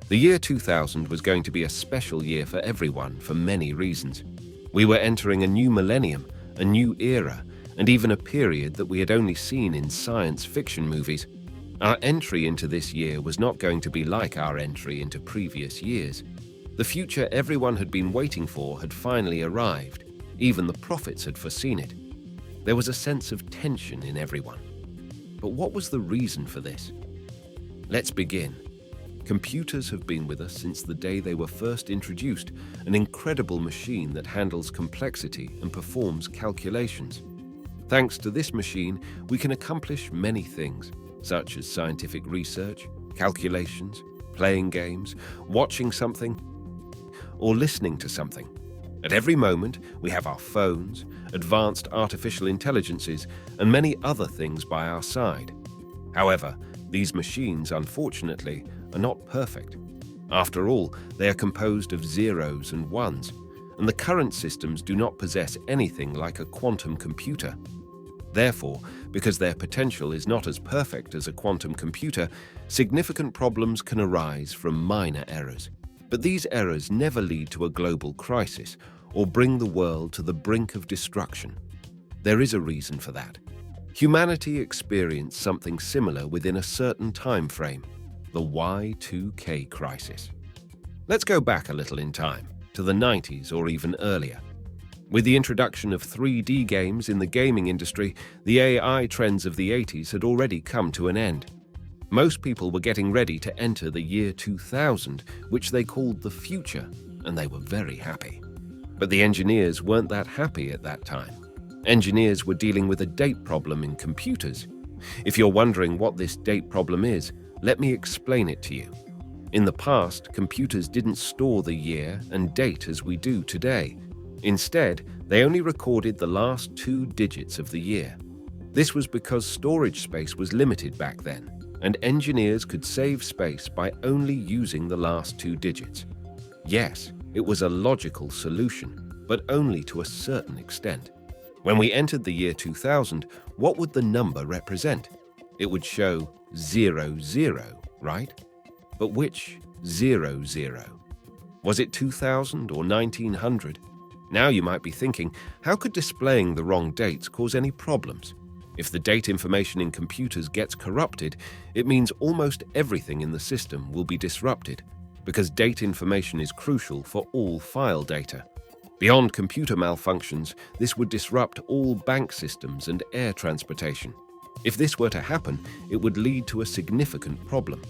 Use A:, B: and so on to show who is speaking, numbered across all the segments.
A: The year 2000 was going to be a special year for everyone for many reasons. We were entering a new millennium, a new era, and even a period that we had only seen in science fiction movies. Our entry into this year was not going to be like our entry into previous years. The future everyone had been waiting for had finally arrived. Even the prophets had foreseen it. There was a sense of tension in everyone. But what was the reason for this? Let's begin. Computers have been with us since the day they were first introduced, an incredible machine that handles complexity and performs calculations. Thanks to this machine, we can accomplish many things, such as scientific research, calculations, playing games, watching something, or listening to something. At every moment, we have our phones, advanced artificial intelligences, and many other things by our side. However, these machines, unfortunately, are not perfect. After all, they are composed of zeros and ones, and the current systems do not possess anything like a quantum computer. Therefore, because their potential is not as perfect as a quantum computer, significant problems can arise from minor errors. But these errors never lead to a global crisis or bring the world to the brink of destruction. There is a reason for that. Humanity experienced something similar within a certain time frame, the Y2K Crisis. Let's go back a little in time, to the 90s or even earlier. With the introduction of 3D games in the gaming industry, the AI trends of the 80s had already come to an end. Most people were getting ready to enter the year 2000, which they called the future, and they were very happy. But the engineers weren't that happy at that time. Engineers were dealing with a date problem in computers. If you're wondering what this date problem is, let me explain it to you. In the past, computers didn't store the year and date as we do today. Instead, they only recorded the last 2 digits of the year. This was because storage space was limited back then, and engineers could save space by only using the last 2 digits. Yes, it was a logical solution, but only to a certain extent. When we entered the year 2000, what would the number represent? It would show 00, right? But which 00? Was it 2000 or 1900? Now you might be thinking, how could displaying the wrong dates cause any problems? If the date information in computers gets corrupted, it means almost everything in the system will be disrupted, because date information is crucial for all file data. Beyond computer malfunctions, this would disrupt all bank systems and air transportation. If this were to happen, it would lead to a significant problem.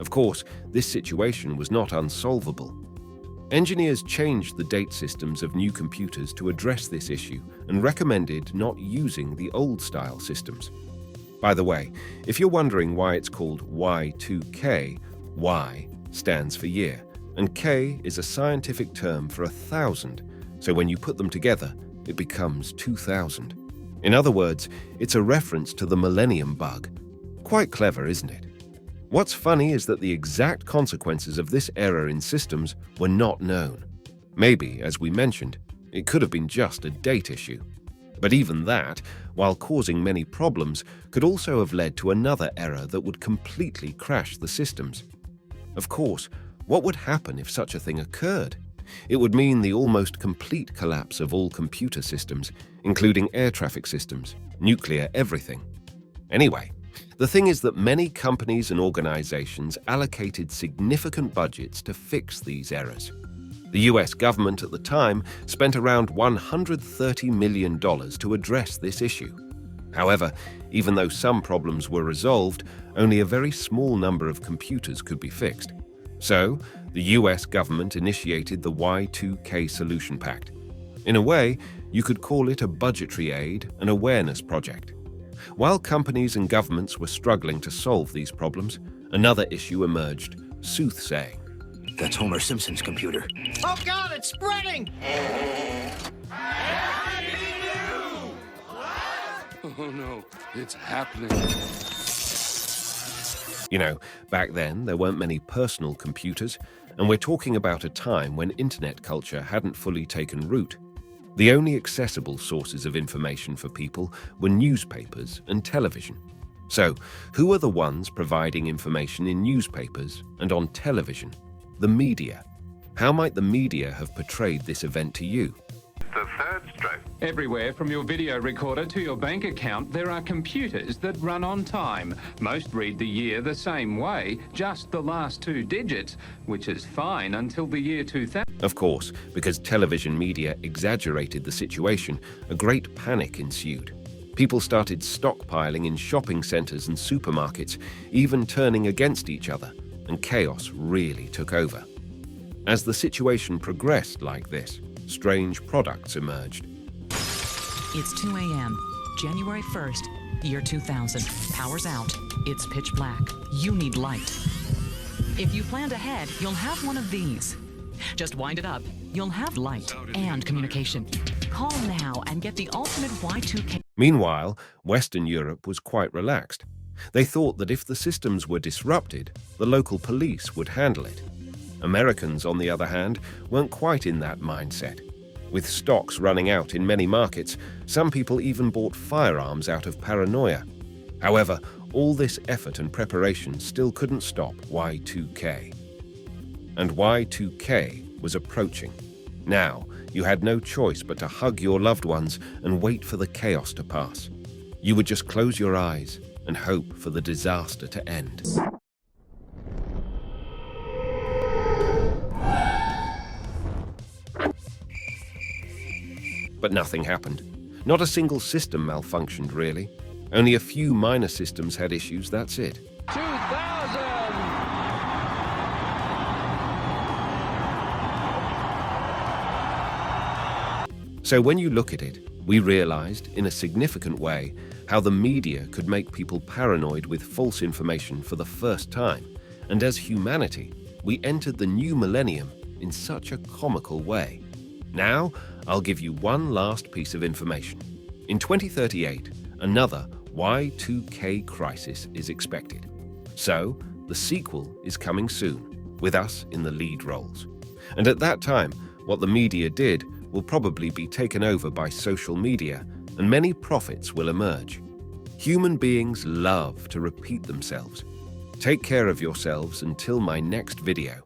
A: Of course, this situation was not unsolvable. Engineers changed the date systems of new computers to address this issue and recommended not using the old-style systems. By the way, if you're wondering why it's called Y2K, Y stands for year, and K is a scientific term for 1,000, so when you put them together, it becomes 2000. In other words, it's a reference to the millennium bug. Quite clever, isn't it? What's funny is that the exact consequences of this error in systems were not known. Maybe, as we mentioned, it could have been just a date issue. But even that, while causing many problems, could also have led to another error that would completely crash the systems. Of course, what would happen if such a thing occurred? It would mean the almost complete collapse of all computer systems, including air traffic systems, nuclear everything. Anyway, the thing is that many companies and organizations allocated significant budgets to fix these errors. The US government at the time spent around $130 million to address this issue. However, even though some problems were resolved, only a very small number of computers could be fixed. So, the US government initiated the Y2K Solution Pact. In a way, You could call it a budgetary aid, an awareness project. While companies and governments were struggling to solve these problems, another issue emerged: soothsaying.
B: That's Homer Simpson's computer.
C: Oh God, it's spreading!
D: Oh no, it's happening.
A: You know, back then there weren't many personal computers, and we're talking about a time when internet culture hadn't fully taken root. The only accessible sources of information for people were newspapers and television. So, who are the ones providing information in newspapers and on television? The media. How might the media have portrayed this event to you?
E: The third stroke.
F: Everywhere from your video recorder to your bank account, there are computers that run on time. Most read the year the same way, just the last 2 digits, which is fine until the year 2000.
A: Of course, because television media exaggerated the situation, a great panic ensued. People started stockpiling in shopping centers and supermarkets, even turning against each other, and chaos really took over. As the situation progressed like this, strange products emerged.
G: It's 2 a.m., January 1st, year 2000. Power's out. It's pitch black. You need light. If you planned ahead, you'll have one of these. Just wind it up. You'll have light and communication. Call now and get the ultimate Y2K.
A: Meanwhile, Western Europe was quite relaxed. They thought that if the systems were disrupted, the local police would handle it. Americans, on the other hand, weren't quite in that mindset. With stocks running out in many markets, some people even bought firearms out of paranoia. However, all this effort and preparation still couldn't stop Y2K. And Y2K was approaching. Now, you had no choice but to hug your loved ones and wait for the chaos to pass. You would just close your eyes and hope for the disaster to end. But nothing happened. Not a single system malfunctioned, really. Only a few minor systems had issues, that's it.
F: 2000!
A: So when you look at it, we realized, in a significant way, how the media could make people paranoid with false information for the first time. And as humanity, we entered the new millennium in such a comical way. Now, I'll give you one last piece of information. In 2038, another Y2K Crisis is expected. So, the sequel is coming soon, with us in the lead roles. And at that time, what the media did will probably be taken over by social media, and many profits will emerge. Human beings love to repeat themselves. Take care of yourselves until my next video.